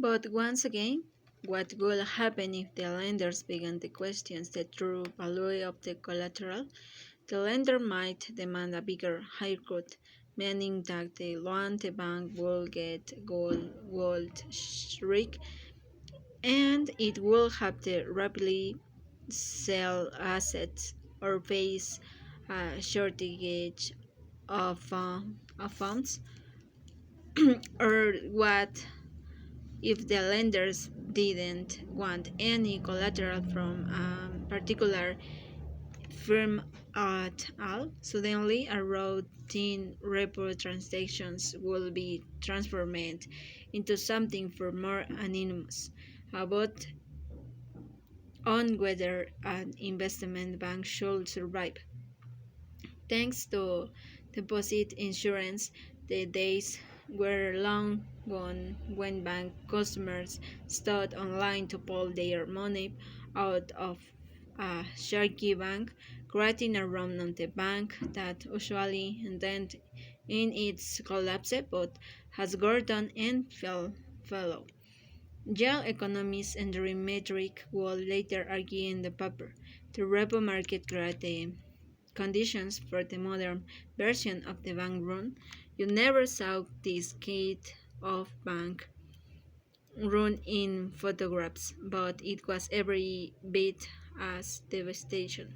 But once again, what will happen if the lenders begin to question the true value of the collateral? The lender might demand a bigger haircut, meaning that the loan the bank will get gold shriek, and it will have to rapidly sell assets or face a shortage of funds. Or what if the lenders didn't want any collateral from a particular firm at all? Suddenly, a routine repo transactions will be transformed into something far more anonymous about on whether an investment bank should survive. Thanks to deposit insurance, the days were long gone when bank customers stood online to pull their money out of a shaky bank, creating a run on the bank that usually ended in its collapse, but as Gordon and Fellow, Yale economist Andrew Metrick would later argue in the paper, the repo market created conditions for the modern version of the bank run. You never saw this kind of bank run in photographs, but it was every bit as devastation.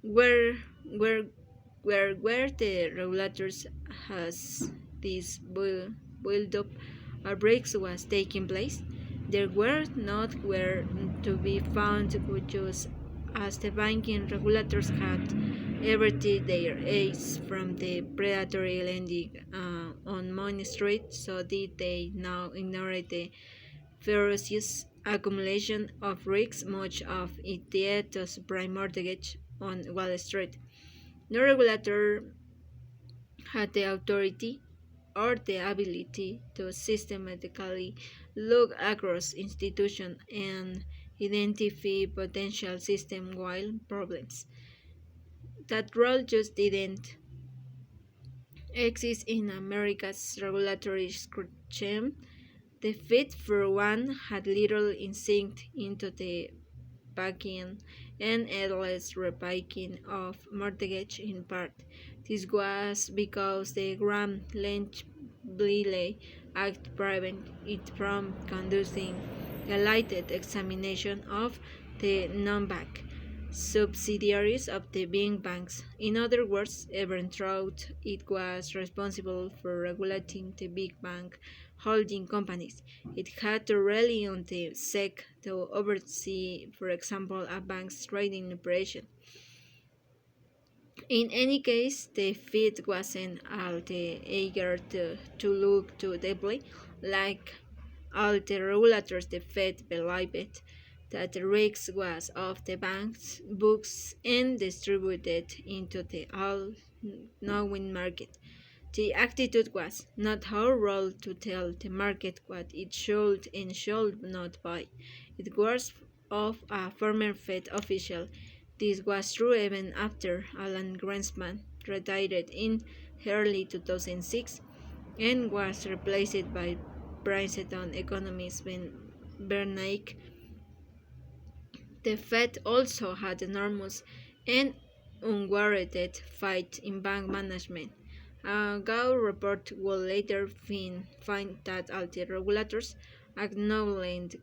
Where where where the regulators has this build up outbreaks was taking place, there were not where to be found just as the banking regulators had averted their eyes from the predatory lending on Main Street, so did they now ignore the ferocious accumulation of risks, much of it due to subprime mortgage on Wall Street. No regulator had the authority or the ability to systematically look across institutions and identify potential system-wide problems. That role just didn't exist in America's regulatory scheme. The Fit for One had little instinct into the backing and endless repiking of mortgage in part. This was because the Graham-Lynch-Bliley Act prevented it from conducting a lighted examination of the non-bank subsidiaries of the big banks. In other words, even though it was responsible for regulating the big bank holding companies, it had to rely on the SEC to oversee, for example, a bank's trading operation. In any case, the Fed wasn't all the eager to look too deeply. Like all the regulators, the Fed believed that the risk was off the bank's books and distributed into the all-knowing market. The attitude was not our role to tell the market what it should and should not buy. It was of a former Fed official. This was true even after Alan Greenspan retired in early 2006 and was replaced by Princeton economist Ben Bernanke. The Fed also had enormous and unwarranted fight in bank management. A Gao report will later find that all the regulators acknowledged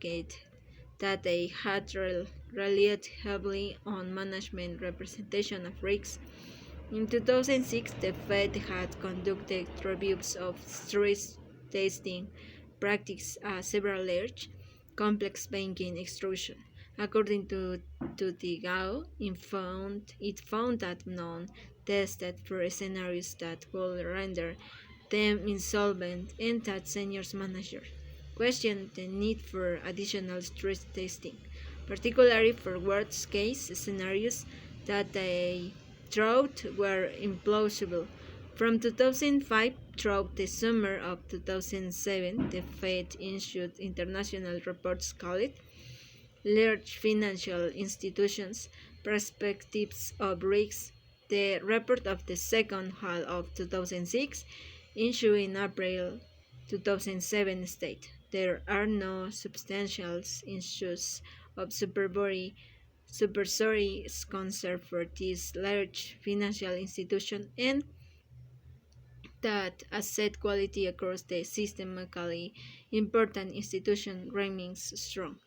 that they had relied heavily on management representation of risks. In 2006, the Fed had conducted reviews of stress testing practice several large, complex banking extrusion. According to the GAO, it found that none tested for scenarios that would render them insolvent and that senior managers questioned the need for additional stress testing, particularly for worst case scenarios that they thought were implausible. From 2005 through the summer of 2007, the Fed issued international reports called Large Financial Institutions Perspectives of Risks. The report of the second half of 2006, issued in April 2007, stated there are no substantial issues of supervisory concern for this large financial institution, and that asset quality across the systemically important institution remains strong.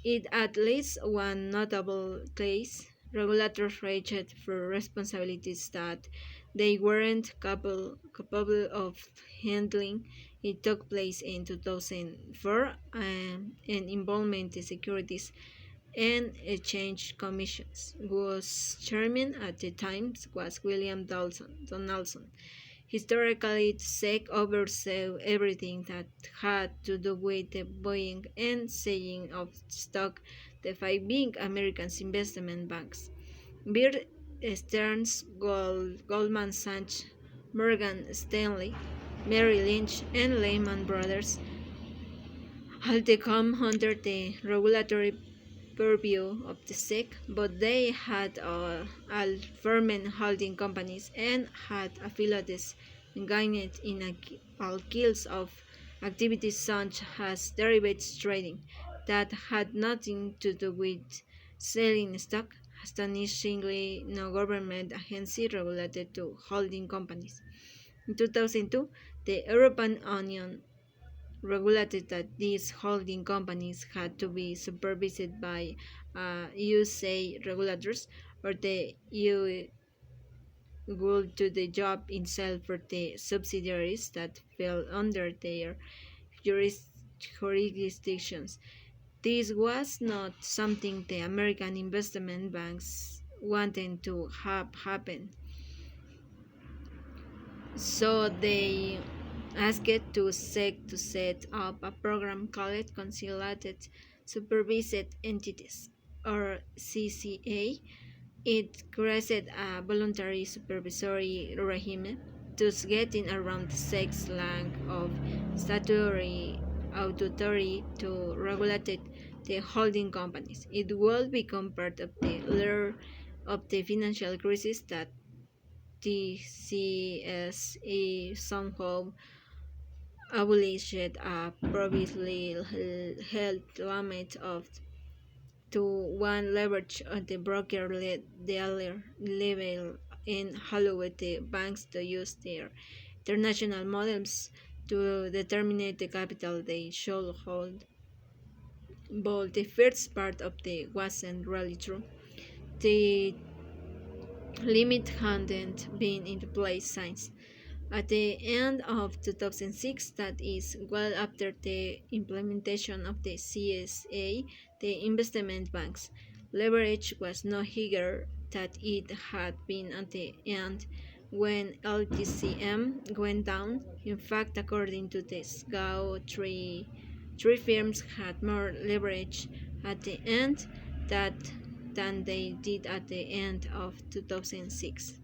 In at least one notable case, regulators reached for responsibilities that they weren't capable of handling. It took place in 2004 and involved the Securities and Exchange Commissions, whose chairman at the time was William Donaldson. Historically, SEC oversaw everything that had to do with the buying and selling of stock, the five big American investment banks: Bear Stearns, Goldman Sachs, Morgan Stanley, Merrill Lynch, and Lehman Brothers. All they come under the regulatory purview of the SEC, but they had all firm holding companies and had affiliates engaged in all kinds of activities such as derivatives trading that had nothing to do with selling stock. Astonishingly, no government agency regulated to holding companies. In 2002, the European Union regulated that these holding companies had to be supervised by USA regulators, or the EU would do the job itself for the subsidiaries that fell under their jurisdictions. This was not something the American investment banks wanted to have happen, so they asked to SEC to set up a program called Consolidated Supervised Entities, or CCA. It created a voluntary supervisory regime, thus getting around the SEC's lack of statutory authority to regulate the holding companies. It would become part of the layer of the financial crisis that TCSE somehow abolished a previously held limit of to one leverage at the broker-dealer level and allowed the banks to use their international models to determine the capital they should hold. But the first part of the wasn't really true. The limit hadn't been in place since. At the end of 2006, that is, well after the implementation of the CSA, the investment banks' leverage was no higher than it had been at the end when LTCM went down. In fact, according to the SGAO, three firms had more leverage at the end that, than they did at the end of 2006.